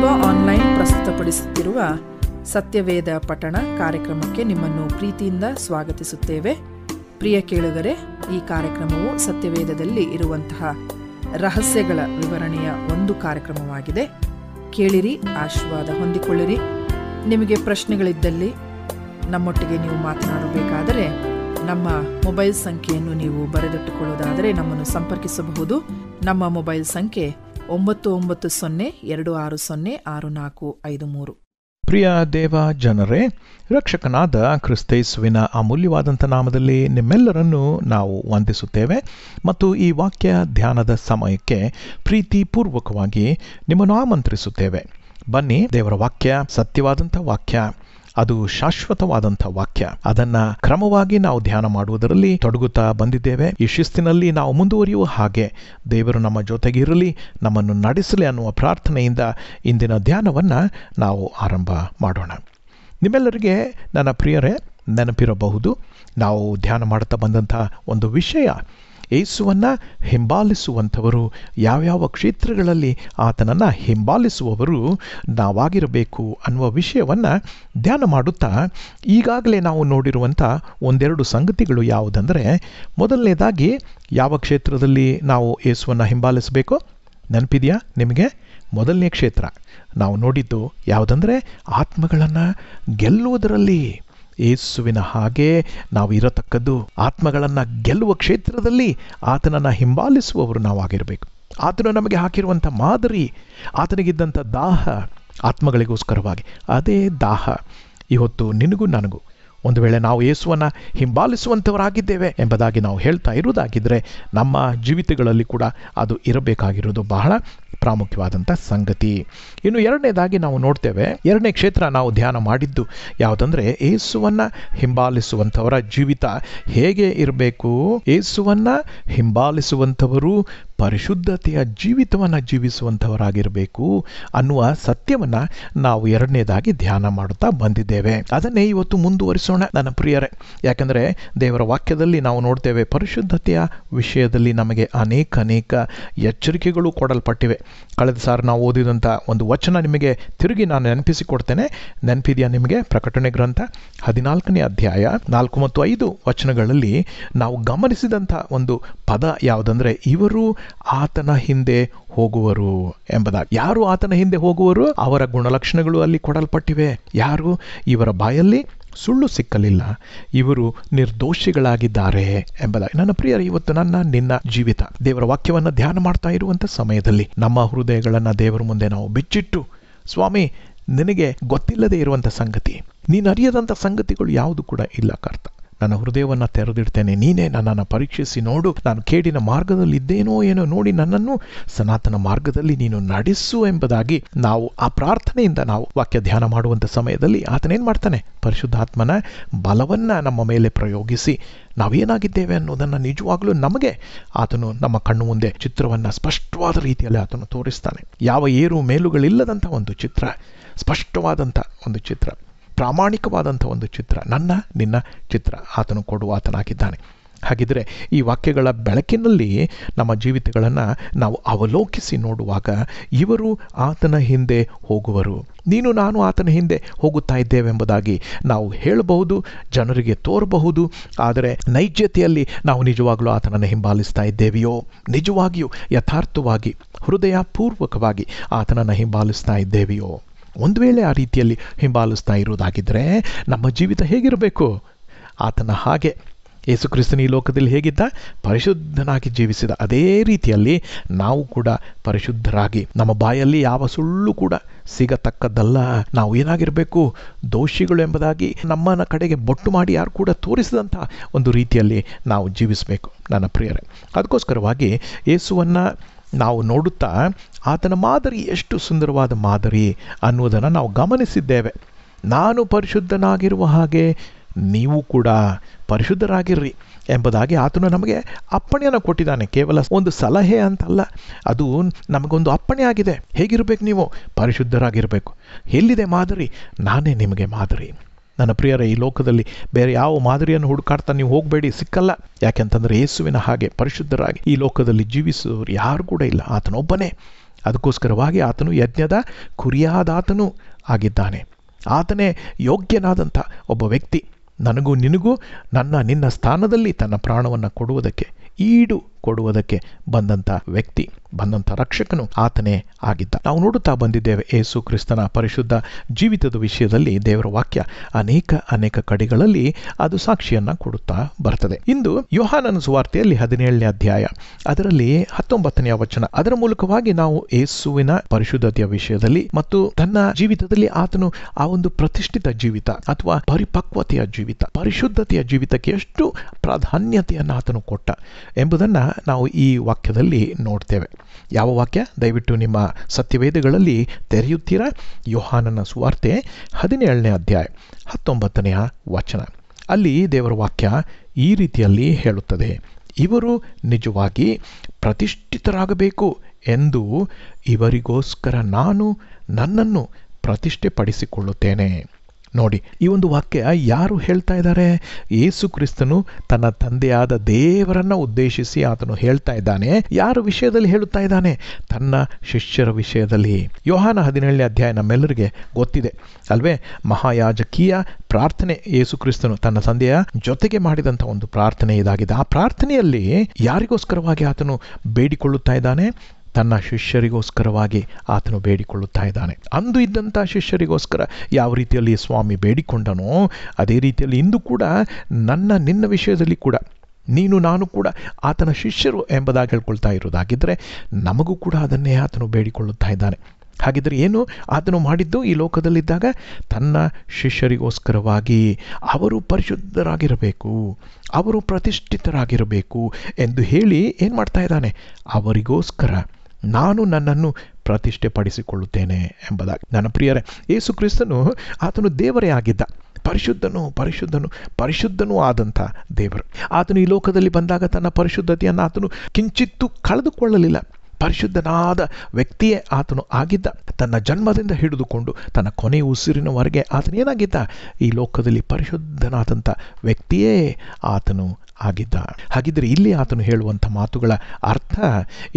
Shiva online ಪ್ರಸ್ತುತಪಡಿಸುತ್ತಿರುವ ಸತ್ಯವೇದ ಪಠಣ ಕಾರ್ಯಕ್ರಮಕ್ಕೆ ನಿಮ್ಮನ್ನು ಪ್ರೀತಿಯಿಂದ ಸ್ವಾಗತಿಸುತ್ತೇವೆ. ಪ್ರಿಯ ಕೇಳುಗರೆ, ಈ ಕಾರ್ಯಕ್ರಮವು ಸತ್ಯವೇದದಲ್ಲಿ ಇರುವಂತಹ ರಹಸ್ಯಗಳ ವಿವರಣೆಯ ಒಂದು ಕಾರ್ಯಕ್ರಮವಾಗಿದೆ. ಕೇಳಿರಿ, ಆಶೀರ್ವಾದ ಹೊಂದಿಕೊಳ್ಳಿರಿ. ನಿಮಗೆ ಪ್ರಶ್ನೆಗಳಿದ್ದಲ್ಲಿ ನಮ್ಮೊಟ್ಟಿಗೆ ನೀವು ಮಾತನಾಡಬೇಕಾದರೆ ನಮ್ಮ ಮೊಬೈಲ್ ಸಂಖ್ಯೆಯನ್ನು ನೀವು ಬರೆದಿಟ್ಟುಕೊಳ್ಳುವುದಾದರೆ ನಮ್ಮನ್ನು ಸಂಪರ್ಕಿಸಬಹುದು. ನಮ್ಮ ಮೊಬೈಲ್ ಸಂಖ್ಯೆ 9902606453. ಪ್ರಿಯ ದೇವ ಜನರೇ, ರಕ್ಷಕನಾದ ಕ್ರಿಸ್ತೇಸುವಿನ ಅಮೂಲ್ಯವಾದಂಥ ನಾಮದಲ್ಲಿ ನಿಮ್ಮೆಲ್ಲರನ್ನೂ ನಾವು ವಂದಿಸುತ್ತೇವೆ ಮತ್ತು ಈ ವಾಕ್ಯ ಧ್ಯಾನದ ಸಮಯಕ್ಕೆ ಪ್ರೀತಿಪೂರ್ವಕವಾಗಿ ನಿಮ್ಮನ್ನು ಆಮಂತ್ರಿಸುತ್ತೇವೆ. ಬನ್ನಿ, ದೇವರ ವಾಕ್ಯ ಸತ್ಯವಾದಂಥ ವಾಕ್ಯ, ಅದು ಶಾಶ್ವತವಾದಂಥ ವಾಕ್ಯ. ಅದನ್ನ ಕ್ರಮವಾಗಿ ನಾವು ಧ್ಯಾನ ಮಾಡುವುದರಲ್ಲಿ ತೊಡಗುತ್ತಾ ಬಂದಿದ್ದೇವೆ. ಈ ಶಿಸ್ತಿನಲ್ಲಿ ನಾವು ಮುಂದುವರಿಯುವ ಹಾಗೆ ದೇವರು ನಮ್ಮ ಜೊತೆಗಿರಲಿ, ನಮ್ಮನ್ನು ನಡೆಸಲಿ ಅನ್ನುವ ಪ್ರಾರ್ಥನೆಯಿಂದ ಇಂದಿನ ಧ್ಯಾನವನ್ನ ನಾವು ಆರಂಭ ಮಾಡೋಣ. ನಿಮ್ಮೆಲ್ಲರಿಗೆ ನನ್ನ ಪ್ರಿಯರೇ ನೆನಪಿರಬಹುದು, ನಾವು ಧ್ಯಾನ ಮಾಡುತ್ತಾ ಬಂದಂಥ ಒಂದು ವಿಷಯ, ಯೇಸುವನ್ನು ಹಿಂಬಾಲಿಸುವಂಥವರು ಯಾವ್ಯಾವ ಕ್ಷೇತ್ರಗಳಲ್ಲಿ ಆತನನ್ನು ಹಿಂಬಾಲಿಸುವವರು ನಾವಾಗಿರಬೇಕು ಅನ್ನುವ ವಿಷಯವನ್ನು ಧ್ಯಾನ ಮಾಡುತ್ತಾ ಈಗಾಗಲೇ ನಾವು ನೋಡಿರುವಂಥ ಒಂದೆರಡು ಸಂಗತಿಗಳು ಯಾವುದಂದರೆ, ಮೊದಲನೇದಾಗಿ ಯಾವ ಕ್ಷೇತ್ರದಲ್ಲಿ ನಾವು ಯೇಸುವನ್ನು ಹಿಂಬಾಲಿಸಬೇಕು ನೆನಪಿದೆಯಾ ನಿಮಗೆ? ಮೊದಲನೇ ಕ್ಷೇತ್ರ ನಾವು ನೋಡಿದ್ದು ಯಾವುದಂದರೆ, ಆತ್ಮಗಳನ್ನು ಗೆಲ್ಲುವುದರಲ್ಲಿ ಯೇಸುವಿನ ಹಾಗೆ ನಾವು ಇರತಕ್ಕದ್ದು. ಆತ್ಮಗಳನ್ನು ಗೆಲ್ಲುವ ಕ್ಷೇತ್ರದಲ್ಲಿ ಆತನನ್ನು ಹಿಂಬಾಲಿಸುವವರು ನಾವಾಗಿರಬೇಕು. ಆತನು ನಮಗೆ ಹಾಕಿರುವಂಥ ಮಾದರಿ, ಆತನಿಗಿದ್ದಂಥ ದಾಹ ಆತ್ಮಗಳಿಗೋಸ್ಕರವಾಗಿ, ಅದೇ ದಾಹ ಇವತ್ತು ನಿನಗೂ ನನಗೂ ಒಂದು ವೇಳೆ ನಾವು ಯೇಸುವನ್ನು ಹಿಂಬಾಲಿಸುವಂಥವರಾಗಿದ್ದೇವೆ ಎಂಬುದಾಗಿ ನಾವು ಹೇಳ್ತಾ ಇರುವುದಾಗಿದ್ದರೆ ನಮ್ಮ ಜೀವಿತಗಳಲ್ಲಿ ಕೂಡ ಅದು ಇರಬೇಕಾಗಿರೋದು ಬಹಳ ಪ್ರಾಮುಖ್ಯವಾದಂಥ ಸಂಗತಿ. ಇನ್ನು ಎರಡನೇದಾಗಿ ನಾವು ನೋಡ್ತೇವೆ, ಎರಡನೇ ಕ್ಷೇತ್ರ ನಾವು ಧ್ಯಾನ ಮಾಡಿದ್ದು ಯಾವುದಂದರೆ, ಯೇಸುವನ್ನು ಹಿಂಬಾಲಿಸುವಂಥವರ ಜೀವಿತ ಹೇಗೆ ಇರಬೇಕು. ಯೇಸುವನ್ನು ಹಿಂಬಾಲಿಸುವಂಥವರು ಪರಿಶುದ್ಧತೆಯ ಜೀವಿತವನ್ನು ಜೀವಿಸುವಂಥವರಾಗಿರಬೇಕು ಅನ್ನುವ ಸತ್ಯವನ್ನು ನಾವು ಎರಡನೇದಾಗಿ ಧ್ಯಾನ ಮಾಡುತ್ತಾ ಬಂದಿದ್ದೇವೆ. ಅದನ್ನೇ ಇವತ್ತು ಮುಂದುವರಿಸೋಣ ನನ್ನ ಪ್ರಿಯರೇ. ಯಾಕೆಂದರೆ ದೇವರ ವಾಕ್ಯದಲ್ಲಿ ನಾವು ನೋಡ್ತೇವೆ, ಪರಿಶುದ್ಧತೆಯ ವಿಷಯದಲ್ಲಿ ನಮಗೆ ಅನೇಕ ಎಚ್ಚರಿಕೆಗಳು ಕೊಡಲ್ಪಟ್ಟಿವೆ. ಕಳೆದ ಸಾರಿ ನಾವು ಓದಿದಂಥ ಒಂದು ವಚನ ನಿಮಗೆ ತಿರುಗಿ ನಾನು ನೆನಪಿಸಿಕೊಡ್ತೇನೆ. ನೆನಪಿದೆಯಾ ನಿಮಗೆ? ಪ್ರಕಟಣೆ ಗ್ರಂಥ 14ನೇ ಅಧ್ಯಾಯ 4 ಮತ್ತು 5 ವಚನಗಳಲ್ಲಿ ನಾವು ಗಮನಿಸಿದಂಥ ಒಂದು ಪದ ಯಾವುದಂದರೆ, ಇವರು ಆತನ ಹಿಂದೆ ಹೋಗುವರು ಎಂಬುದಾಗಿ. ಯಾರು ಆತನ ಹಿಂದೆ ಹೋಗುವರು? ಅವರ ಗುಣಲಕ್ಷಣಗಳು ಅಲ್ಲಿ ಕೊಡಲ್ಪಟ್ಟಿವೆ. ಯಾರು? ಇವರ ಬಾಯಲ್ಲಿ ಸುಳ್ಳು ಸಿಕ್ಕಲಿಲ್ಲ, ಇವರು ನಿರ್ದೋಷಿಗಳಾಗಿದ್ದಾರೆ ಎಂಬುದಾಗಿ. ನನ್ನ ಪ್ರಿಯರೇ, ಇವತ್ತು ನಿನ್ನ ಜೀವಿತ ದೇವರ ವಾಕ್ಯವನ್ನು ಧ್ಯಾನ ಮಾಡ್ತಾ ಇರುವಂಥ ಸಮಯದಲ್ಲಿ ನಮ್ಮ ಹೃದಯಗಳನ್ನು ದೇವರ ಮುಂದೆ ನಾವು ಬಿಚ್ಚಿಟ್ಟು, ಸ್ವಾಮಿ, ನಿನಗೆ ಗೊತ್ತಿಲ್ಲದೆ ಇರುವಂಥ ಸಂಗತಿ, ನೀನು ಅರಿಯದಂಥ ಸಂಗತಿಗಳು ಯಾವುದು ಕೂಡ ಇಲ್ಲ ಕರ್ತ. ನನ್ನ ಹೃದಯವನ್ನು ತೆರೆದಿಡ್ತೇನೆ, ನೀನೇ ನನ್ನನ್ನು ಪರೀಕ್ಷಿಸಿ ನೋಡು, ನಾನು ಕೇಡಿನ ಮಾರ್ಗದಲ್ಲಿ ಇದ್ದೇನೋ ಏನೋ ನೋಡಿ ನನ್ನನ್ನು ಸನಾತನ ಮಾರ್ಗದಲ್ಲಿ ನೀನು ನಡೆಸು ಎಂಬುದಾಗಿ ನಾವು ಆ ಪ್ರಾರ್ಥನೆಯಿಂದ ನಾವು ವಾಕ್ಯ ಧ್ಯಾನ ಮಾಡುವಂಥ ಸಮಯದಲ್ಲಿ ಆತನೇನು ಮಾಡ್ತಾನೆ? ಪರಿಶುದ್ಧಾತ್ಮನ ಬಲವನ್ನು ನಮ್ಮ ಮೇಲೆ ಪ್ರಯೋಗಿಸಿ ನಾವೇನಾಗಿದ್ದೇವೆ ಅನ್ನೋದನ್ನು ನಿಜವಾಗ್ಲೂ ನಮಗೆ ಆತನು ನಮ್ಮ ಕಣ್ಣು ಮುಂದೆ ಚಿತ್ರವನ್ನು ಸ್ಪಷ್ಟವಾದ ರೀತಿಯಲ್ಲಿ ಆತನು ತೋರಿಸ್ತಾನೆ. ಯಾವ ಏರು ಮೇಲುಗಳಿಲ್ಲದಂಥ ಒಂದು ಚಿತ್ರ, ಸ್ಪಷ್ಟವಾದಂಥ ಒಂದು ಚಿತ್ರ, ಪ್ರಾಮಾಣಿಕವಾದಂಥ ಒಂದು ಚಿತ್ರ, ನನ್ನ ನಿನ್ನ ಚಿತ್ರ ಆತನು ಕೊಡುವ ಆತನಾಗಿದ್ದಾನೆ. ಹಾಗಿದ್ರೆ ಈ ವಾಕ್ಯಗಳ ಬೆಳಕಿನಲ್ಲಿ ನಮ್ಮ ಜೀವಿತಗಳನ್ನು ನಾವು ಅವಲೋಕಿಸಿ ನೋಡುವಾಗ, ಇವರು ಆತನ ಹಿಂದೆ ಹೋಗುವರು, ನೀನು ನಾನು ಆತನ ಹಿಂದೆ ಹೋಗುತ್ತಾ ಇದ್ದೇವೆಂಬುದಾಗಿ ನಾವು ಹೇಳಬಹುದು, ಜನರಿಗೆ ತೋರಬಹುದು. ಆದರೆ ನೈಜತೆಯಲ್ಲಿ ನಾವು ನಿಜವಾಗಲೂ ಆತನನ್ನು ಹಿಂಬಾಲಿಸ್ತಾ ಇದ್ದೇವೆಯೋ? ನಿಜವಾಗಿಯೂ ಯಥಾರ್ಥವಾಗಿ ಹೃದಯಪೂರ್ವಕವಾಗಿ ಆತನನ್ನು ಹಿಂಬಾಲಿಸ್ತಾ ಇದ್ದೇವೆಯೋ? ಒಂದು ವೇಳೆ ಆ ರೀತಿಯಲ್ಲಿ ಹಿಂಬಾಲಿಸ್ತಾ ಇರುವುದಾಗಿದ್ದರೆ ನಮ್ಮ ಜೀವಿತ ಹೇಗಿರಬೇಕು? ಆತನ ಹಾಗೆ ಯೇಸು ಕ್ರಿಸ್ತನ ಈ ಲೋಕದಲ್ಲಿ ಹೇಗಿದ್ದ? ಪರಿಶುದ್ಧನಾಗಿ ಜೀವಿಸಿದ ಅದೇ ರೀತಿಯಲ್ಲಿ ನಾವು ಕೂಡ ಪರಿಶುದ್ಧರಾಗಿ, ನಮ್ಮ ಬಾಯಲ್ಲಿ ಯಾವ ಸುಳ್ಳು ಕೂಡ ಸಿಗತಕ್ಕದ್ದಲ್ಲ. ನಾವು ಏನಾಗಿರಬೇಕು? ದೋಷಿಗಳು ಎಂಬುದಾಗಿ ನಮ್ಮನ್ನ ಕಡೆಗೆ ಬೊಟ್ಟು ಮಾಡಿ ಯಾರು ಕೂಡ ತೋರಿಸಿದಂಥ ಒಂದು ರೀತಿಯಲ್ಲಿ ನಾವು ಜೀವಿಸಬೇಕು ನನ್ನ ಪ್ರಿಯರೇ. ಅದಕ್ಕೋಸ್ಕರವಾಗಿ ಯೇಸುವನ್ನು ನಾವು ನೋಡುತ್ತಾ ಆತನ ಮಾದರಿ ಎಷ್ಟು ಸುಂದರವಾದ ಮಾದರಿ ಅನ್ನುವುದನ್ನು ನಾವು ಗಮನಿಸಿದ್ದೇವೆ. ನಾನು ಪರಿಶುದ್ಧನಾಗಿರುವ ಹಾಗೆ ನೀವು ಕೂಡ ಪರಿಶುದ್ಧರಾಗಿರ್ರಿ ಎಂಬುದಾಗಿ ಆತನು ನಮಗೆ ಅಪ್ಪಣೆಯನ್ನು ಕೊಟ್ಟಿದ್ದಾನೆ. ಕೇವಲ ಒಂದು ಸಲಹೆ ಅಂತಲ್ಲ, ಅದು ನಮಗೊಂದು ಅಪ್ಪಣೆ ಆಗಿದೆ. ಹೇಗಿರಬೇಕು? ನೀವು ಪರಿಶುದ್ಧರಾಗಿರಬೇಕು. ಎಲ್ಲಿದೆ ಮಾದರಿ? ನಾನೇ ನಿಮಗೆ ಮಾದರಿ. ನನ್ನ ಪ್ರಿಯರೇ, ಈ ಲೋಕದಲ್ಲಿ ಬೇರೆ ಯಾವ ಮಾದರಿಯನ್ನು ಹುಡುಕಾಡ್ತಾ ನೀವು ಹೋಗಬೇಡಿ, ಸಿಕ್ಕಲ್ಲ. ಯಾಕೆಂತಂದರೆ ಯೇಸುವಿನ ಹಾಗೆ ಪರಿಶುದ್ಧರಾಗಿ ಈ ಲೋಕದಲ್ಲಿ ಜೀವಿಸುವವರು ಯಾರು ಕೂಡ ಇಲ್ಲ, ಆತನೊಬ್ಬನೇ. ಅದಕ್ಕೋಸ್ಕರವಾಗಿ ಆತನು ಯಜ್ಞದ ಕುರಿಯಾದಾತನೂ ಆಗಿದ್ದಾನೆ. ಆತನೇ ಯೋಗ್ಯನಾದಂಥ ಒಬ್ಬ ವ್ಯಕ್ತಿ, ನನಗೂ ನಿನಗೂ ನಿನ್ನ ಸ್ಥಾನದಲ್ಲಿ ತನ್ನ ಪ್ರಾಣವನ್ನು ಕೊಡುವುದಕ್ಕೆ, ಈಡು ಕೊಡುವುದಕ್ಕೆ ಬಂದಂಥ ವ್ಯಕ್ತಿ, ಬಂದಂಥ ರಕ್ಷಕನು ಆತನೇ ಆಗಿದ್ದ. ನಾವು ನೋಡುತ್ತಾ ಬಂದಿದ್ದೇವೆ ಯೇಸು ಕ್ರಿಸ್ತನ ಪರಿಶುದ್ಧ ಜೀವಿತದ ವಿಷಯದಲ್ಲಿ ದೇವರ ವಾಕ್ಯ ಅನೇಕ ಕಡೆಗಳಲ್ಲಿ ಅದು ಸಾಕ್ಷಿಯನ್ನು ಕೊಡುತ್ತಾ ಬರ್ತದೆ. ಇಂದು ಯೋಹಾನನ ಸುವಾರ್ತೆಯಲ್ಲಿ 17ನೇ ಅಧ್ಯಾಯ ಅದರಲ್ಲಿ 19ನೇ ವಚನ, ಅದರ ಮೂಲಕವಾಗಿ ನಾವು ಯೇಸುವಿನ ಪರಿಶುದ್ಧತೆಯ ವಿಷಯದಲ್ಲಿ ಮತ್ತು ತನ್ನ ಜೀವಿತದಲ್ಲಿ ಆತನು ಆ ಒಂದು ಪ್ರತಿಷ್ಠಿತ ಜೀವಿತ ಅಥವಾ ಪರಿಪಕ್ವತೆಯ ಜೀವಿತ, ಪರಿಶುದ್ಧತೆಯ ಜೀವಿತಕ್ಕೆ ಎಷ್ಟು ಪ್ರಾಧಾನ್ಯತೆಯನ್ನು ಆತನು ಕೊಟ್ಟ ಎಂಬುದನ್ನು ನಾವು ಈ ವಾಕ್ಯದಲ್ಲಿ ನೋಡ್ತೇವೆ. ಯಾವ ವಾಕ್ಯ? ದಯವಿಟ್ಟು ನಿಮ್ಮ ಸತ್ಯವೇದಗಳಲ್ಲಿ ತೆರೆಯುತ್ತೀರಾ? ಯೋಹಾನನ ಸುವಾರ್ತೆ 17ನೇ ಅಧ್ಯಾಯ 19ನೇ ವಚನ. ಅಲ್ಲಿ ದೇವರ ವಾಕ್ಯ ಈ ರೀತಿಯಲ್ಲಿ ಹೇಳುತ್ತದೆ, ಇವರು ನಿಜವಾಗಿ ಪ್ರತಿಷ್ಠಿತರಾಗಬೇಕು ಎಂದು ಇವರಿಗೋಸ್ಕರ ನಾನು ನನ್ನನ್ನು ಪ್ರತಿಷ್ಠೆಪಡಿಸಿಕೊಳ್ಳುತ್ತೇನೆ. ನೋಡಿ, ಈ ಒಂದು ವಾಕ್ಯ ಯಾರು ಹೇಳ್ತಾ ಇದ್ದಾರೆ? ಯೇಸು ಕ್ರಿಸ್ತನು ತನ್ನ ತಂದೆಯಾದ ದೇವರನ್ನ ಉದ್ದೇಶಿಸಿ ಆತನು ಹೇಳ್ತಾ ಇದ್ದಾನೆ. ಯಾರ ವಿಷಯದಲ್ಲಿ ಹೇಳುತ್ತಾ ಇದ್ದಾನೆ? ತನ್ನ ಶಿಷ್ಯರ ವಿಷಯದಲ್ಲಿ. ಯೋಹಾನ 17ನೇ ಅಧ್ಯಾಯ ನಮ್ಮೆಲ್ಲರಿಗೆ ಗೊತ್ತಿದೆ ಅಲ್ವೇ? ಮಹಾಯಾಜಕೀಯ ಪ್ರಾರ್ಥನೆ ಯೇಸು ಕ್ರಿಸ್ತನು ತನ್ನ ತಂದೆಯ ಜೊತೆಗೆ ಮಾಡಿದಂಥ ಒಂದು ಪ್ರಾರ್ಥನೆ ಇದಾಗಿದೆ. ಆ ಪ್ರಾರ್ಥನೆಯಲ್ಲಿ ಯಾರಿಗೋಸ್ಕರವಾಗಿ ಆತನು ಬೇಡಿಕೊಳ್ಳುತ್ತಾ ಇದ್ದಾನೆ? ತನ್ನ ಶಿಷ್ಯರಿಗೋಸ್ಕರವಾಗಿ ಆತನು ಬೇಡಿಕೊಳ್ಳುತ್ತಾ ಇದ್ದಾನೆ. ಅಂದು ಇದ್ದಂಥ ಶಿಷ್ಯರಿಗೋಸ್ಕರ ಯಾವ ರೀತಿಯಲ್ಲಿ ಸ್ವಾಮಿ ಬೇಡಿಕೊಂಡನೋ ಅದೇ ರೀತಿಯಲ್ಲಿ ಇಂದು ಕೂಡ ನಿನ್ನ ವಿಷಯದಲ್ಲಿ ಕೂಡ ನೀನು ನಾನು ಕೂಡ ಆತನ ಶಿಷ್ಯರು ಎಂಬುದಾಗಿ ಹೇಳ್ಕೊಳ್ತಾ ಇರೋದಾಗಿದ್ದರೆ ನಮಗೂ ಕೂಡ ಅದನ್ನೇ ಆತನು ಬೇಡಿಕೊಳ್ಳುತ್ತಾ ಇದ್ದಾನೆ. ಹಾಗಿದ್ರೆ ಏನು ಆತನು ಮಾಡಿದ್ದು? ಈ ಲೋಕದಲ್ಲಿದ್ದಾಗ ತನ್ನ ಶಿಷ್ಯರಿಗೋಸ್ಕರವಾಗಿ ಅವರು ಪರಿಶುದ್ಧರಾಗಿರಬೇಕು, ಅವರು ಪ್ರತಿಷ್ಠಿತರಾಗಿರಬೇಕು ಎಂದು ಹೇಳಿ ಏನು ಮಾಡ್ತಾ ಇದ್ದಾನೆ? ಅವರಿಗೋಸ್ಕರ ನಾನು ನನ್ನನ್ನು ಪ್ರತಿಷ್ಠೆಪಡಿಸಿಕೊಳ್ಳುತ್ತೇನೆ ಎಂಬುದಾಗಿ. ನನ್ನ ಪ್ರಿಯರೇ, ಯೇಸು ಕ್ರಿಸ್ತನು ಆತನು ದೇವರೇ ಆಗಿದ್ದ, ಪರಿಶುದ್ಧನೂ ಆದಂಥ ದೇವರು. ಆತನು ಈ ಲೋಕದಲ್ಲಿ ಬಂದಾಗ ತನ್ನ ಪರಿಶುದ್ಧತೆಯನ್ನು ಆತನು ಕಿಂಚಿತ್ತೂ ಕಳೆದುಕೊಳ್ಳಲಿಲ್ಲ. ಪರಿಶುದ್ಧನಾದ ವ್ಯಕ್ತಿಯೇ ಆತನು ಆಗಿದ್ದ. ತನ್ನ ಜನ್ಮದಿಂದ ಹಿಡಿದುಕೊಂಡು ತನ್ನ ಕೊನೆಯ ಉಸಿರಿನವರೆಗೆ ಆತನೇನಾಗಿದ್ದ? ಈ ಲೋಕದಲ್ಲಿ ಪರಿಶುದ್ಧನಾದಂಥ ವ್ಯಕ್ತಿಯೇ ಆತನು ಆಗಿದ್ದ. ಹಾಗಿದ್ರೆ ಇಲ್ಲಿ ಆತನು ಹೇಳುವಂಥ ಮಾತುಗಳ ಅರ್ಥ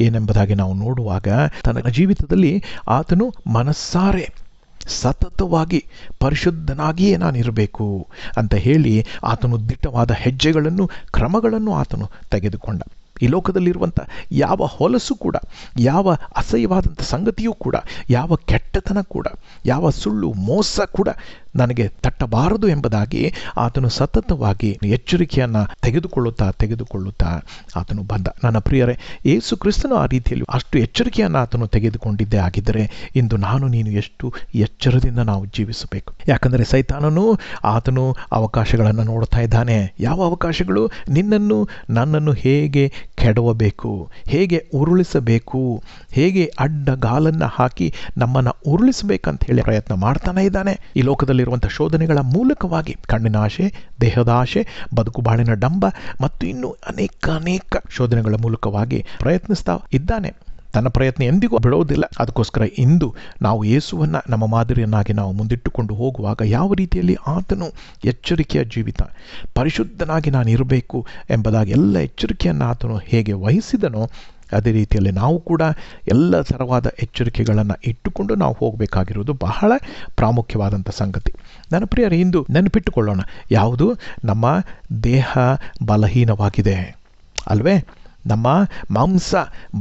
ಏನೆಂಬುದಾಗಿ ನಾವು ನೋಡುವಾಗ, ತನ್ನ ಜೀವಿತದಲ್ಲಿ ಆತನು ಮನಸ್ಸಾರೆ ಸತತವಾಗಿ ಪರಿಶುದ್ಧನಾಗಿಯೇ ನಾನಿರಬೇಕು ಅಂತ ಹೇಳಿ ಆತನು ದಿಟ್ಟವಾದ ಹೆಜ್ಜೆಗಳನ್ನು, ಕ್ರಮಗಳನ್ನು ಆತನು ತೆಗೆದುಕೊಂಡ. ಈ ಲೋಕದಲ್ಲಿರುವಂಥ ಯಾವ ಹೊಲಸು ಕೂಡ, ಯಾವ ಅಸಹ್ಯವಾದಂಥ ಸಂಗತಿಯೂ ಕೂಡ, ಯಾವ ಕೆಟ್ಟತನ ಕೂಡ, ಯಾವ ಸುಳ್ಳು ಮೋಸ ಕೂಡ ನನಗೆ ತಟ್ಟಬಾರದು ಎಂಬುದಾಗಿ ಆತನು ಸತತವಾಗಿ ಎಚ್ಚರಿಕೆಯನ್ನು ತೆಗೆದುಕೊಳ್ಳುತ್ತಾ ಆತನು ಬಂದ. ನನ್ನ ಪ್ರಿಯರೇ, ಯೇಸು ಕ್ರಿಸ್ತನು ಆ ರೀತಿಯಲ್ಲಿ ಅಷ್ಟು ಎಚ್ಚರಿಕೆಯನ್ನು ಆತನು ತೆಗೆದುಕೊಂಡಿದ್ದೇ ಆಗಿದ್ದರೆ ಇಂದು ನಾನು ನೀನು ಎಷ್ಟು ಎಚ್ಚರದಿಂದ ನಾವು ಜೀವಿಸಬೇಕು. ಯಾಕಂದರೆ ಸೈತಾನನು ಆತನು ಅವಕಾಶಗಳನ್ನು ನೋಡ್ತಾ ಇದ್ದಾನೆ. ಯಾವ ಅವಕಾಶಗಳು? ನಿನ್ನನ್ನು ನನ್ನನ್ನು ಹೇಗೆ ಕೆಡವಬೇಕು, ಹೇಗೆ ಉರುಳಿಸಬೇಕು, ಹೇಗೆ ಅಡ್ಡಗಾಲನ್ನು ಹಾಕಿ ನಮ್ಮನ್ನು ಉರುಳಿಸಬೇಕಂತ ಹೇಳಿ ಪ್ರಯತ್ನ ಮಾಡ್ತಾನೆ ಇದ್ದಾನೆ. ಈ ಲೋಕದಲ್ಲಿರುವಂಥ ಶೋಧನೆಗಳ ಮೂಲಕವಾಗಿ ಕಣ್ಣಿನ ಆಶೆ, ದೇಹದ ಆಶೆ, ಬದುಕು ಬಾಳಿನ ಡಂಬ ಮತ್ತು ಇನ್ನೂ ಅನೇಕ ಶೋಧನೆಗಳ ಮೂಲಕವಾಗಿ ಪ್ರಯತ್ನಿಸ್ತಾ ಇದ್ದಾನೆ. ತನ್ನ ಪ್ರಯತ್ನ ಎಂದಿಗೂ ಬಿಡೋದಿಲ್ಲ. ಅದಕ್ಕೋಸ್ಕರ ಇಂದು ನಾವು ಯೇಸುವನ್ನು ನಮ್ಮ ಮಾದರಿಯನ್ನಾಗಿ ನಾವು ಮುಂದಿಟ್ಟುಕೊಂಡು ಹೋಗುವಾಗ ಯಾವ ರೀತಿಯಲ್ಲಿ ಆತನು ಎಚ್ಚರಿಕೆಯ ಜೀವಿತ, ಪರಿಶುದ್ಧನಾಗಿ ನಾನು ಇರಬೇಕು ಎಂಬುದಾಗಿ ಎಲ್ಲ ಎಚ್ಚರಿಕೆಯನ್ನು ಆತನು ಹೇಗೆ ವಹಿಸಿದನೋ ಅದೇ ರೀತಿಯಲ್ಲಿ ನಾವು ಕೂಡ ಎಲ್ಲ ಥರವಾದ ಎಚ್ಚರಿಕೆಗಳನ್ನು ಇಟ್ಟುಕೊಂಡು ನಾವು ಹೋಗಬೇಕಾಗಿರುವುದು ಬಹಳ ಪ್ರಾಮುಖ್ಯವಾದಂಥ ಸಂಗತಿ. ನನ್ನ ಪ್ರಿಯರೇ, ಇಂದು ನೆನಪಿಟ್ಟುಕೊಳ್ಳೋಣ, ಯಾವುದು? ನಮ್ಮ ದೇಹ ಬಲಹೀನವಾಗಿದೆ ಅಲ್ವೇ? ನಮ್ಮ ಮಾಂಸ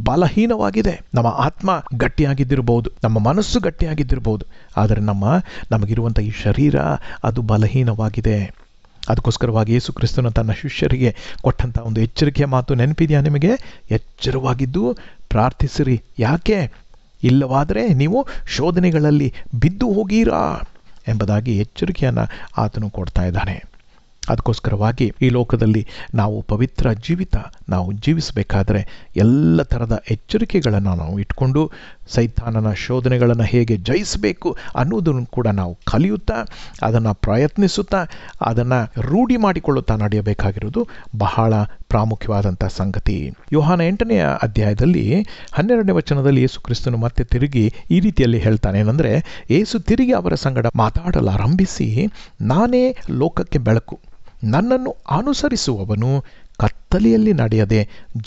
ಬಲಹೀನವಾಗಿದೆ. ನಮ್ಮ ಆತ್ಮ ಗಟ್ಟಿಯಾಗಿದ್ದಿರಬಹುದು, ನಮ್ಮ ಮನಸ್ಸು ಗಟ್ಟಿಯಾಗಿದ್ದಿರಬಹುದು, ಆದರೆ ನಮಗಿರುವಂಥ ಈ ಶರೀರ ಅದು ಬಲಹೀನವಾಗಿದೆ. ಅದಕ್ಕೋಸ್ಕರವಾಗಿ ಯೇಸು ಕ್ರಿಸ್ತನು ತನ್ನ ಶಿಷ್ಯರಿಗೆ ಕೊಟ್ಟಂಥ ಒಂದು ಎಚ್ಚರಿಕೆಯ ಮಾತು ನೆನಪಿದೆಯಾ ನಿಮಗೆ? ಎಚ್ಚರವಾಗಿದ್ದು ಪ್ರಾರ್ಥಿಸಿರಿ. ಯಾಕೆ? ಇಲ್ಲವಾದರೆ ನೀವು ಶೋಧನೆಗಳಲ್ಲಿ ಬಿದ್ದು ಹೋಗೀರಾ ಎಂಬುದಾಗಿ ಎಚ್ಚರಿಕೆಯನ್ನು ಆತನು ಕೊಡ್ತಾ ಇದ್ದಾನೆ. ಅದಕ್ಕೋಸ್ಕರವಾಗಿ ಈ ಲೋಕದಲ್ಲಿ ನಾವು ಪವಿತ್ರ ಜೀವಿತ ನಾವು ಜೀವಿಸಬೇಕಾದರೆ ಎಲ್ಲ ಥರದ ಎಚ್ಚರಿಕೆಗಳನ್ನು ನಾವು ಇಟ್ಕೊಂಡು ಸೈತಾನನ ಶೋಧನೆಗಳನ್ನು ಹೇಗೆ ಜಯಿಸಬೇಕು ಅನ್ನೋದನ್ನು ಕೂಡ ನಾವು ಕಲಿಯುತ್ತಾ, ಅದನ್ನು ಪ್ರಯತ್ನಿಸುತ್ತಾ, ಅದನ್ನು ರೂಢಿ ಮಾಡಿಕೊಳ್ಳುತ್ತಾ ನಡೆಯಬೇಕಾಗಿರೋದು ಬಹಳ ಪ್ರಾಮುಖ್ಯವಾದಂಥ ಸಂಗತಿ. ಯೋಹಾನ 8ನೇ ಅಧ್ಯಾಯದಲ್ಲಿ 12ನೇ ವಚನದಲ್ಲಿ ಯೇಸು ಕ್ರಿಸ್ತನು ಮತ್ತೆ ತಿರುಗಿ ಈ ರೀತಿಯಲ್ಲಿ ಹೇಳ್ತಾನೆ. ಏನಂದರೆ, ಯೇಸು ತಿರುಗಿ ಅವರ ಸಂಗಡ ಮಾತಾಡಲಾರಂಭಿಸಿ, ನಾನೇ ಲೋಕಕ್ಕೆ ಬೆಳಕು, ನನ್ನನ್ನು ಅನುಸರಿಸುವವನು ಕತ್ತಲೆಯಲ್ಲಿ ನಡೆಯದೆ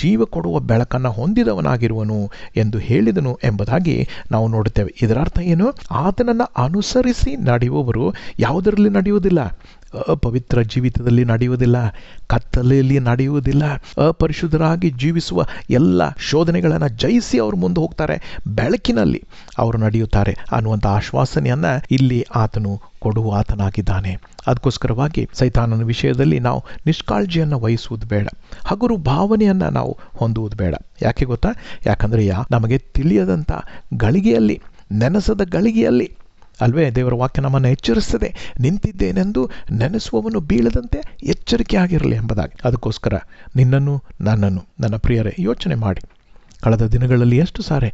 ಜೀವ ಕೊಡುವ ಬೆಳಕನ್ನು ಹೊಂದಿದವನಾಗಿರುವನು ಎಂದು ಹೇಳಿದನು ಎಂಬುದಾಗಿ ನಾವು ನೋಡುತ್ತೇವೆ. ಇದರ ಅರ್ಥ ಏನು? ಆತನನ್ನು ಅನುಸರಿಸಿ ನಡೆಯುವವರು ಯಾವುದರಲ್ಲಿ ನಡೆಯುವುದಿಲ್ಲ? ಅಪವಿತ್ರ ಜೀವಿತದಲ್ಲಿ ನಡೆಯುವುದಿಲ್ಲ, ಕತ್ತಲೆಯಲ್ಲಿ ನಡೆಯುವುದಿಲ್ಲ. ಅಪರಿಶುದ್ಧರಾಗಿ ಜೀವಿಸುವ ಎಲ್ಲ ಶೋಧನೆಗಳನ್ನು ಜಯಿಸಿ ಅವರು ಮುಂದೆ ಹೋಗ್ತಾರೆ, ಬೆಳಕಿನಲ್ಲಿ ಅವರು ನಡೆಯುತ್ತಾರೆ ಅನ್ನುವಂಥ ಆಶ್ವಾಸನೆಯನ್ನು ಇಲ್ಲಿ ಆತನು ಕೊಡುವ ಆತನಾಗಿದ್ದಾನೆ. ಅದಕ್ಕೋಸ್ಕರವಾಗಿ ಸೈತಾನನ ವಿಷಯದಲ್ಲಿ ನಾವು ನಿಷ್ಕಾಳಜಿಯನ್ನು ವಹಿಸುವುದು ಬೇಡ, ಹಗುರು ಭಾವನೆಯನ್ನು ನಾವು ಹೊಂದುವುದು ಬೇಡ. ಯಾಕೆ ಗೊತ್ತಾ? ಯಾಕಂದರೆ ನಮಗೆ ತಿಳಿಯದಂಥ ಗಳಿಗೆಯಲ್ಲಿ, ನೆನೆಸದ ಗಳಿಗೆಯಲ್ಲಿ ಅಲ್ವೇ ದೇವರ ವಾಕ್ಯ ನಮ್ಮನ್ನು ಎಚ್ಚರಿಸ್ತದೆ. ನಿಂತಿದ್ದೇನೆಂದು ನೆನೆಸುವವನು ಬೀಳದಂತೆ ಎಚ್ಚರಿಕೆ ಆಗಿರಲಿ ಎಂಬುದಾಗಿ. ಅದಕ್ಕೋಸ್ಕರ ನಿನ್ನನ್ನು ನನ್ನನ್ನು, ನನ್ನ ಪ್ರಿಯರೇ, ಯೋಚನೆ ಮಾಡಿ, ಕಳೆದ ದಿನಗಳಲ್ಲಿ ಎಷ್ಟು ಸಾರಿ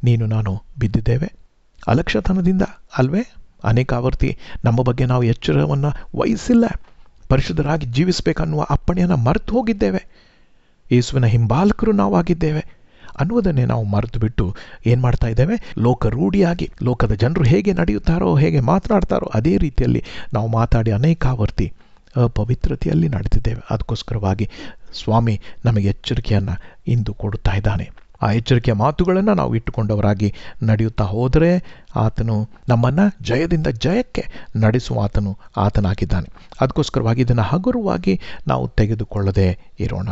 ನೀನು ನಾನು ಬಿದ್ದಿದ್ದೇವೆ ಅಲಕ್ಷ್ಯತನದಿಂದ ಅಲ್ವೇ? ಅನೇಕ ಆವರ್ತಿ ನಮ್ಮ ಬಗ್ಗೆ ನಾವು ಎಚ್ಚರವನ್ನು ವಹಿಸಿಲ್ಲ, ಪರಿಶುದ್ಧರಾಗಿ ಜೀವಿಸಬೇಕನ್ನುವ ಅಪ್ಪಣೆಯನ್ನು ಮರೆತು ಹೋಗಿದ್ದೇವೆ. ಯೇಸುವಿನ ಹಿಂಬಾಲಕರು ನಾವಾಗಿದ್ದೇವೆ ಅನ್ನುವುದನ್ನೇ ನಾವು ಮರೆತು ಬಿಟ್ಟು ಏನು ಮಾಡ್ತಾ ಇದ್ದೇವೆ? ಲೋಕ ರೂಢಿಯಾಗಿ, ಲೋಕದ ಜನರು ಹೇಗೆ ನಡೆಯುತ್ತಾರೋ, ಹೇಗೆ ಮಾತನಾಡ್ತಾರೋ ಅದೇ ರೀತಿಯಲ್ಲಿ ನಾವು ಮಾತಾಡಿ ಅನೇಕಾವರ್ತಿ ಅಪವಿತ್ರತೆಯಲ್ಲಿ ನಡೆದಿದ್ದೇವೆ. ಅದಕ್ಕೋಸ್ಕರವಾಗಿ ಸ್ವಾಮಿ ನಮಗೆ ಎಚ್ಚರಿಕೆಯನ್ನು ಇಂದು ಕೊಡುತ್ತಾ ಇದ್ದಾನೆ. ಆ ಎಚ್ಚರಿಕೆಯ ಮಾತುಗಳನ್ನು ನಾವು ಇಟ್ಟುಕೊಂಡವರಾಗಿ ನಡೆಯುತ್ತಾ ಹೋದರೆ ಆತನು ನಮ್ಮನ್ನು ಜಯದಿಂದ ಜಯಕ್ಕೆ ನಡೆಸುವ ಆತನಾಗಿದ್ದಾನೆ. ಅದಕ್ಕೋಸ್ಕರವಾಗಿ ಇದನ್ನು ಹಗುರವಾಗಿ ನಾವು ತೆಗೆದುಕೊಳ್ಳದೆ ಇರೋಣ.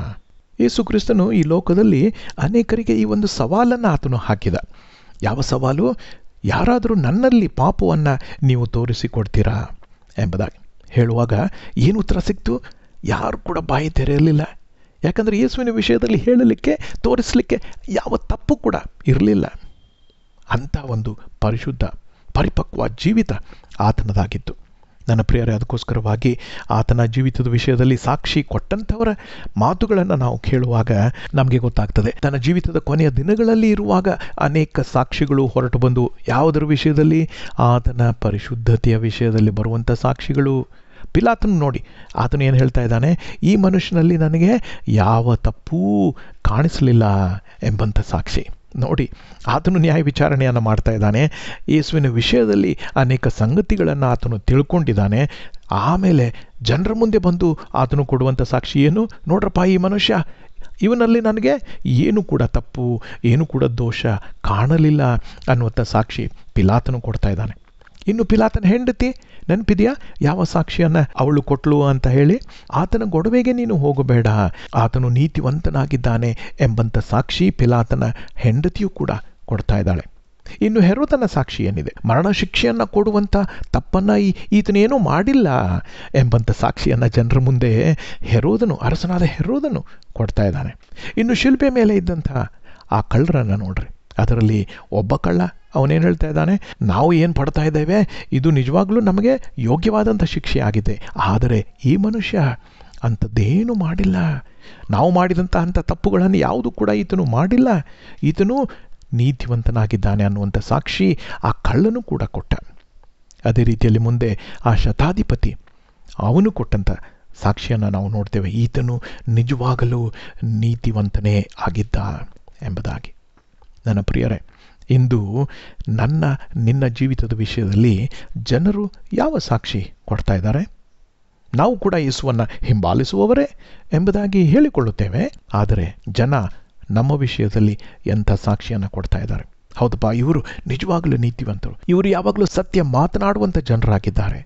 ಯೇಸು ಕ್ರಿಸ್ತನು ಈ ಲೋಕದಲ್ಲಿ ಅನೇಕರಿಗೆ ಈ ಒಂದು ಸವಾಲನ್ನು ಆತನು ಹಾಕಿದ. ಯಾವ ಸವಾಲು? ಯಾರಾದರೂ ನನ್ನಲ್ಲಿ ಪಾಪವನ್ನು ನೀವು ತೋರಿಸಿಕೊಡ್ತೀರಾ ಎಂಬುದಾಗಿ ಹೇಳುವಾಗ ಏನು ಉತ್ತರ ಸಿಕ್ತು? ಯಾರು ಕೂಡ ಬಾಯಿ ತೆರೆಯಲಿಲ್ಲ. ಯಾಕಂದರೆ ಯೇಸುವಿನ ವಿಷಯದಲ್ಲಿ ಹೇಳಲಿಕ್ಕೆ, ತೋರಿಸಲಿಕ್ಕೆ ಯಾವ ತಪ್ಪು ಕೂಡ ಇರಲಿಲ್ಲ. ಅಂಥ ಒಂದು ಪರಿಶುದ್ಧ ಪರಿಪಕ್ವ ಜೀವಿತ ಆತನದಾಗಿತ್ತು. ನನ್ನ ಪ್ರಿಯರೇ, ಅದಕ್ಕೋಸ್ಕರವಾಗಿ ಆತನ ಜೀವಿತದ ವಿಷಯದಲ್ಲಿ ಸಾಕ್ಷಿ ಕೊಟ್ಟಂಥವರ ಮಾತುಗಳನ್ನು ನಾವು ಕೇಳುವಾಗ ನಮಗೆ ಗೊತ್ತಾಗ್ತದೆ. ತನ್ನ ಜೀವಿತದ ಕೊನೆಯ ದಿನಗಳಲ್ಲಿ ಇರುವಾಗ ಅನೇಕ ಸಾಕ್ಷಿಗಳು ಹೊರಟು ಬಂದು ಯಾವುದರ ವಿಷಯದಲ್ಲಿ? ಆತನ ಪರಿಶುದ್ಧತೆಯ ವಿಷಯದಲ್ಲಿ ಬರುವಂಥ ಸಾಕ್ಷಿಗಳು. ಪಿಲಾತನು ನೋಡಿ, ಆತನು ಏನು ಹೇಳ್ತಾ ಇದ್ದಾನೆ? ಈ ಮನುಷ್ಯನಲ್ಲಿ ನನಗೆ ಯಾವ ತಪ್ಪೂ ಕಾಣಿಸಲಿಲ್ಲ ಎಂಬಂಥ ಸಾಕ್ಷಿ. ನೋಡಿ, ಆತನು ನ್ಯಾಯ ವಿಚಾರಣೆಯನ್ನು ಮಾಡ್ತಾ ಇದ್ದಾನೆ. ಯೇಸುವಿನ ವಿಷಯದಲ್ಲಿ ಅನೇಕ ಸಂಗತಿಗಳನ್ನು ಆತನು ತಿಳ್ಕೊಂಡಿದ್ದಾನೆ. ಆಮೇಲೆ ಜನರ ಮುಂದೆ ಬಂದು ಆತನು ಕೊಡುವಂಥ ಸಾಕ್ಷಿ ಏನು? ನೋಡ್ರಪ್ಪ, ಈ ಮನುಷ್ಯ, ಇವನಲ್ಲಿ ನನಗೆ ಏನು ಕೂಡ ತಪ್ಪು, ಏನು ಕೂಡ ದೋಷ ಕಾಣಲಿಲ್ಲ ಅನ್ನುವಂಥ ಸಾಕ್ಷಿ ಪಿಲಾತನು ಕೊಡ್ತಾ ಇದ್ದಾನೆ. ಇನ್ನು ಪಿಲಾತನ ಹೆಂಡತಿ ನೆನಪಿದೆಯಾ? ಯಾವ ಸಾಕ್ಷಿಯನ್ನು ಅವಳು ಕೊಟ್ಲು ಅಂತ ಹೇಳಿ? ಆತನ ಗೊಡವೆಗೆ ನೀನು ಹೋಗಬೇಡ, ಆತನು ನೀತಿವಂತನಾಗಿದ್ದಾನೆ ಎಂಬಂಥ ಸಾಕ್ಷಿ ಪಿಲಾತನ ಹೆಂಡತಿಯೂ ಕೂಡ ಕೊಡ್ತಾ ಇದ್ದಾಳೆ. ಇನ್ನು ಹೆರೋದನ ಸಾಕ್ಷಿ ಏನಿದೆ? ಮರಣ ಶಿಕ್ಷೆಯನ್ನು ಕೊಡುವಂಥ ತಪ್ಪನ್ನು ಈತನೇನೂ ಮಾಡಿಲ್ಲ ಎಂಬಂಥ ಸಾಕ್ಷಿಯನ್ನು ಜನರ ಮುಂದೆ ಹೆರೋದನು, ಅರಸನಾದ ಹೆರೋದನು ಕೊಡ್ತಾ ಇದ್ದಾನೆ. ಇನ್ನು ಶಿಲ್ಪೆ ಮೇಲೆ ಇದ್ದಂಥ ಆ ಕಳ್ಳರನ್ನು ನೋಡ್ರಿ, ಅದರಲ್ಲಿ ಒಬ್ಬ ಕಳ್ಳ ಅವನೇನು ಹೇಳ್ತಾ ಇದ್ದಾನೆ? ನಾವು ಏನು ಪಡ್ತಾ ಇದ್ದೇವೆ ಇದು ನಿಜವಾಗ್ಲೂ ನಮಗೆ ಯೋಗ್ಯವಾದಂಥ ಶಿಕ್ಷೆ ಆಗಿದೆ, ಆದರೆ ಈ ಮನುಷ್ಯ ಅಂಥದ್ದೇನೂ ಮಾಡಿಲ್ಲ, ನಾವು ಮಾಡಿದಂಥ ಅಂಥ ತಪ್ಪುಗಳನ್ನು ಯಾವುದು ಕೂಡ ಈತನು ಮಾಡಿಲ್ಲ, ಈತನು ನೀತಿವಂತನಾಗಿದ್ದಾನೆ ಅನ್ನುವಂಥ ಸಾಕ್ಷಿ ಆ ಕಳ್ಳನು ಕೂಡ ಕೊಟ್ಟ. ಅದೇ ರೀತಿಯಲ್ಲಿ ಮುಂದೆ ಆ ಶತಾಧಿಪತಿ ಅವನು ಕೊಟ್ಟಂಥ ಸಾಕ್ಷಿಯನ್ನು ನಾವು ನೋಡ್ತೇವೆ. ಈತನು ನಿಜವಾಗಲೂ ನೀತಿವಂತನೇ ಆಗಿದ್ದ ಎಂಬುದಾಗಿ. ನನ್ನ ಪ್ರಿಯರೇ, ಇಂದು ನಿನ್ನ ಜೀವಿತದ ವಿಷಯದಲ್ಲಿ ಜನರು ಯಾವ ಸಾಕ್ಷಿ ಕೊಡ್ತಾ ಇದ್ದಾರೆ? ನಾವು ಕೂಡ ಯೇಸುವನ್ನು ಹಿಂಬಾಲಿಸುವವರೇ ಎಂಬುದಾಗಿ ಹೇಳಿಕೊಳ್ಳುತ್ತೇವೆ, ಆದರೆ ಜನ ನಮ್ಮ ವಿಷಯದಲ್ಲಿ ಎಂಥ ಸಾಕ್ಷಿಯನ್ನು ಕೊಡ್ತಾ ಇದ್ದಾರೆ? ಹೌದಪ್ಪ, ಇವರು ನಿಜವಾಗಲೂ ನೀತಿವಂತರು, ಇವರು ಯಾವಾಗಲೂ ಸತ್ಯ ಮಾತನಾಡುವಂಥ ಜನರಾಗಿದ್ದಾರೆ,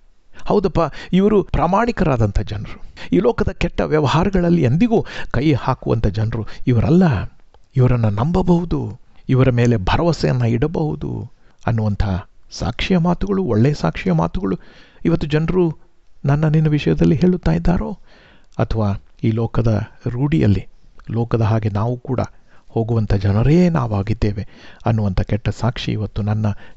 ಹೌದಪ್ಪ ಇವರು ಪ್ರಾಮಾಣಿಕರಾದಂಥ ಜನರು, ಈ ಲೋಕದ ಕೆಟ್ಟ ವ್ಯವಹಾರಗಳಲ್ಲಿ ಎಂದಿಗೂ ಕೈ ಹಾಕುವಂಥ ಜನರು ಇವರಲ್ಲ, ಇವರನ್ನು ನಂಬಬಹುದು, ಇವರ ಮೇಲೆ ಭರವಸೆಯನ್ನು ಇಡಬಹುದು ಅನ್ನುವಂಥ ಸಾಕ್ಷಿಯ ಮಾತುಗಳು, ಒಳ್ಳೆಯ ಸಾಕ್ಷಿಯ ಮಾತುಗಳು ಇವತ್ತು ಜನರು ನಿನ್ನ ವಿಷಯದಲ್ಲಿ ಹೇಳುತ್ತಾ ಇದ್ದಾರೋ? ಅಥವಾ ಈ ಲೋಕದ ರೂಢಿಯಲ್ಲಿ, ಲೋಕದ ಹಾಗೆ ನಾವು ಕೂಡ ಹೋಗುವಂಥ ಜನರೇ ನಾವಾಗಿದ್ದೇವೆ ಅನ್ನುವಂಥ ಕೆಟ್ಟ ಸಾಕ್ಷಿ ಇವತ್ತು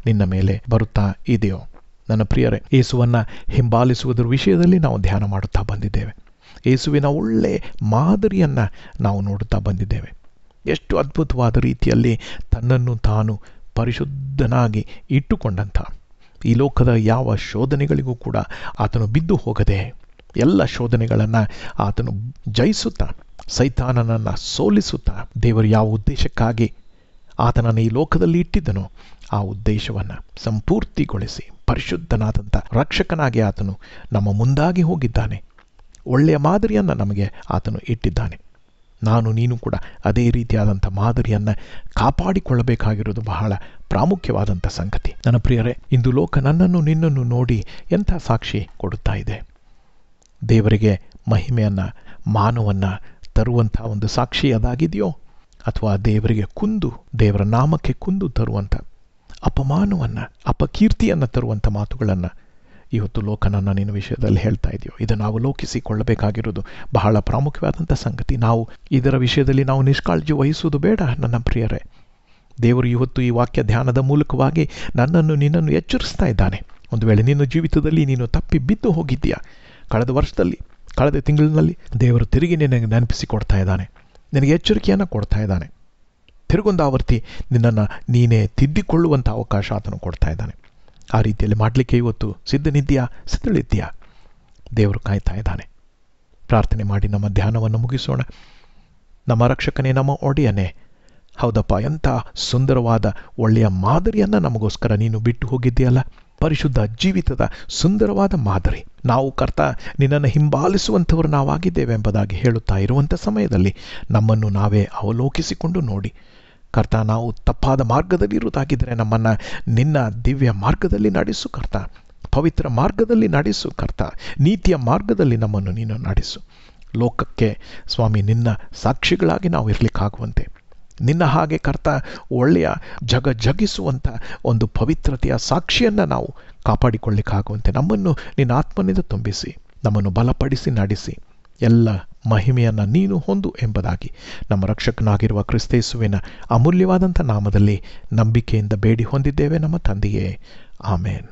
ನಿನ್ನ ಮೇಲೆ ಬರುತ್ತಾ ಇದೆಯೋ? ನನ್ನ ಪ್ರಿಯರೇ, ಯೇಸುವನ್ನು ಹಿಂಬಾಲಿಸುವುದರ ವಿಷಯದಲ್ಲಿ ನಾವು ಧ್ಯಾನ ಮಾಡುತ್ತಾ ಬಂದಿದ್ದೇವೆ. ಯೇಸುವಿನ ಒಳ್ಳೆ ಮಾದರಿಯನ್ನು ನಾವು ನೋಡುತ್ತಾ ಬಂದಿದ್ದೇವೆ. ಎಷ್ಟು ಅದ್ಭುತವಾದ ರೀತಿಯಲ್ಲಿ ತನ್ನನ್ನು ತಾನು ಪರಿಶುದ್ಧನಾಗಿ ಇಟ್ಟುಕೊಂಡಂಥ, ಈ ಲೋಕದ ಯಾವ ಶೋಧನೆಗಳಿಗೂ ಕೂಡ ಆತನು ಬಿದ್ದು ಹೋಗದೆ ಎಲ್ಲ ಶೋಧನೆಗಳನ್ನು ಆತನು ಜಯಿಸುತ್ತಾ, ಸೈತಾನನನ್ನು ಸೋಲಿಸುತ್ತಾ, ದೇವರು ಯಾವ ಉದ್ದೇಶಕ್ಕಾಗಿ ಆತನನ್ನು ಈ ಲೋಕದಲ್ಲಿ ಇಟ್ಟಿದ್ದನೋ ಆ ಉದ್ದೇಶವನ್ನು ಸಂಪೂರ್ತಿಗೊಳಿಸಿ ಪರಿಶುದ್ಧನಾದಂಥ ರಕ್ಷಕನಾಗಿ ಆತನು ನಮ್ಮ ಮುಂದಾಗಿ ಹೋಗಿದ್ದಾನೆ. ಒಳ್ಳೆಯ ಮಾದರಿಯನ್ನು ನಮಗೆ ಆತನು ಇಟ್ಟಿದ್ದಾನೆ. ನಾನು ನೀನು ಕೂಡ ಅದೇ ರೀತಿಯಾದಂಥ ಮಾದರಿಯನ್ನು ಕಾಪಾಡಿಕೊಳ್ಳಬೇಕಾಗಿರೋದು ಬಹಳ ಪ್ರಾಮುಖ್ಯವಾದಂಥ ಸಂಗತಿ. ನನ್ನ ಪ್ರಿಯರೇ, ಇಂದು ಲೋಕ ನನ್ನನ್ನು ನಿನ್ನನ್ನು ನೋಡಿ ಎಂಥ ಸಾಕ್ಷಿ ಕೊಡುತ್ತಾ ಇದೆ. ದೇವರಿಗೆ ಮಹಿಮೆಯನ್ನು, ಮಾನವನ್ನು ತರುವಂಥ ಒಂದು ಸಾಕ್ಷಿ ಅದಾಗಿದೆಯೋ, ಅಥವಾ ದೇವರಿಗೆ ಕುಂದು, ದೇವರ ನಾಮಕ್ಕೆ ಕುಂದು ತರುವಂಥ ಅಪಮಾನವನ್ನು, ಅಪಕೀರ್ತಿಯನ್ನು ತರುವಂಥ ಮಾತುಗಳನ್ನು ಇವತ್ತು ಲೋಕ ನನ್ನ ನಿನ್ನ ವಿಷಯದಲ್ಲಿ ಹೇಳ್ತಾ ಇದೆಯೋ? ಇದನ್ನು ಅವಲೋಕಿಸಿಕೊಳ್ಳಬೇಕಾಗಿರೋದು ಬಹಳ ಪ್ರಾಮುಖ್ಯವಾದಂಥ ಸಂಗತಿ. ನಾವು ಇದರ ವಿಷಯದಲ್ಲಿ ನಾವು ನಿಷ್ಕಾಳಜಿ ವಹಿಸುವುದು ಬೇಡ. ನನ್ನ ಪ್ರಿಯರೇ, ದೇವರು ಇವತ್ತು ಈ ವಾಕ್ಯ ಧ್ಯಾನದ ಮೂಲಕವಾಗಿ ನನ್ನನ್ನು ನಿನ್ನನ್ನು ಎಚ್ಚರಿಸ್ತಾ ಇದ್ದಾನೆ. ಒಂದು ವೇಳೆ ನಿನ್ನ ಜೀವಿತದಲ್ಲಿ ನೀನು ತಪ್ಪಿ ಬಿದ್ದು ಹೋಗಿದ್ದೀಯಾ, ಕಳೆದ ವರ್ಷದಲ್ಲಿ, ಕಳೆದ ತಿಂಗಳಿನಲ್ಲಿ ದೇವರು ತಿರುಗಿ ನಿನಗೆ ನೆನಪಿಸಿಕೊಡ್ತಾ ಇದ್ದಾನೆ, ನಿನಗೆ ಎಚ್ಚರಿಕೆಯನ್ನು ಕೊಡ್ತಾ ಇದ್ದಾನೆ. ತಿರುಗೊಂದು ಆವರ್ತಿ ನಿನ್ನನ್ನು ನೀನೇ ತಿದ್ದಿಕೊಳ್ಳುವಂಥ ಅವಕಾಶ ಆತನು ಕೊಡ್ತಾ ಇದ್ದಾನೆ. ಆ ರೀತಿಯಲ್ಲಿ ಮಾಡಲಿಕ್ಕೆ ಇವತ್ತು ಸಿದ್ಧಳಿದ್ದೀಯಾ? ದೇವರು ಕಾಯ್ತಾ ಇದ್ದಾನೆ. ಪ್ರಾರ್ಥನೆ ಮಾಡಿ ನಮ್ಮ ಧ್ಯಾನವನ್ನು ಮುಗಿಸೋಣ. ನಮ್ಮ ರಕ್ಷಕನೇ, ನಮ್ಮ ಒಡೆಯನೇ, ಹೌದಪ್ಪ, ಎಂಥ ಸುಂದರವಾದ ಒಳ್ಳೆಯ ಮಾದರಿಯನ್ನು ನಮಗೋಸ್ಕರ ನೀನು ಬಿಟ್ಟು ಹೋಗಿದ್ದೀಯಲ್ಲ. ಪರಿಶುದ್ಧ ಜೀವಿತದ ಸುಂದರವಾದ ಮಾದರಿ. ನಾವು ಕರ್ತ ನಿನ್ನನ್ನು ಹಿಂಬಾಲಿಸುವಂಥವರು ನಾವಾಗಿದ್ದೇವೆ ಎಂಬುದಾಗಿ ಹೇಳುತ್ತಾ ಇರುವಂಥ ಸಮಯದಲ್ಲಿ ನಮ್ಮನ್ನು ನಾವೇ ಅವಲೋಕಿಸಿಕೊಂಡು ನೋಡಿ ಕರ್ತ, ನಾವು ತಪ್ಪಾದ ಮಾರ್ಗದಲ್ಲಿ ಇರುವುದಾಗಿದ್ದರೆ ನಮ್ಮನ್ನು ನಿನ್ನ ದಿವ್ಯ ಮಾರ್ಗದಲ್ಲಿ ನಡೆಸು ಕರ್ತ, ಪವಿತ್ರ ಮಾರ್ಗದಲ್ಲಿ ನಡೆಸು ಕರ್ತ, ನೀತಿಯ ಮಾರ್ಗದಲ್ಲಿ ನಮ್ಮನ್ನು ನೀನು ನಡೆಸು. ಲೋಕಕ್ಕೆ ಸ್ವಾಮಿ ನಿನ್ನ ಸಾಕ್ಷಿಗಳಾಗಿ ನಾವು ಇರಲಿಕ್ಕಾಗುವಂತೆ, ನಿನ್ನ ಹಾಗೆ ಕರ್ತ ಒಳ್ಳೆಯ ಜಗಿಸುವಂಥ ಒಂದು ಪವಿತ್ರತೆಯ ಸಾಕ್ಷಿಯನ್ನು ನಾವು ಕಾಪಾಡಿಕೊಳ್ಳಿಕ್ಕಾಗುವಂತೆ ನಮ್ಮನ್ನು ನಿನ್ನ ಆತ್ಮನಿಂದ ತುಂಬಿಸಿ, ನಮ್ಮನ್ನು ಬಲಪಡಿಸಿ ನಡೆಸಿ, ಎಲ್ಲ ಮಹಿಮೆಯನ್ನು ನೀನು ಹೊಂದು ಎಂಬುದಾಗಿ ನಮ್ಮ ರಕ್ಷಕನಾಗಿರುವ ಕ್ರಿಸ್ತೇಸುವಿನ ಅಮೂಲ್ಯವಾದಂಥ ನಾಮದಲ್ಲಿ ನಂಬಿಕೆಯಿಂದ ಬೇಡಿ ಹೊಂದಿದ್ದೇವೆ ನಮ್ಮ ತಂದೆಯೇ. ಆಮೇನ್.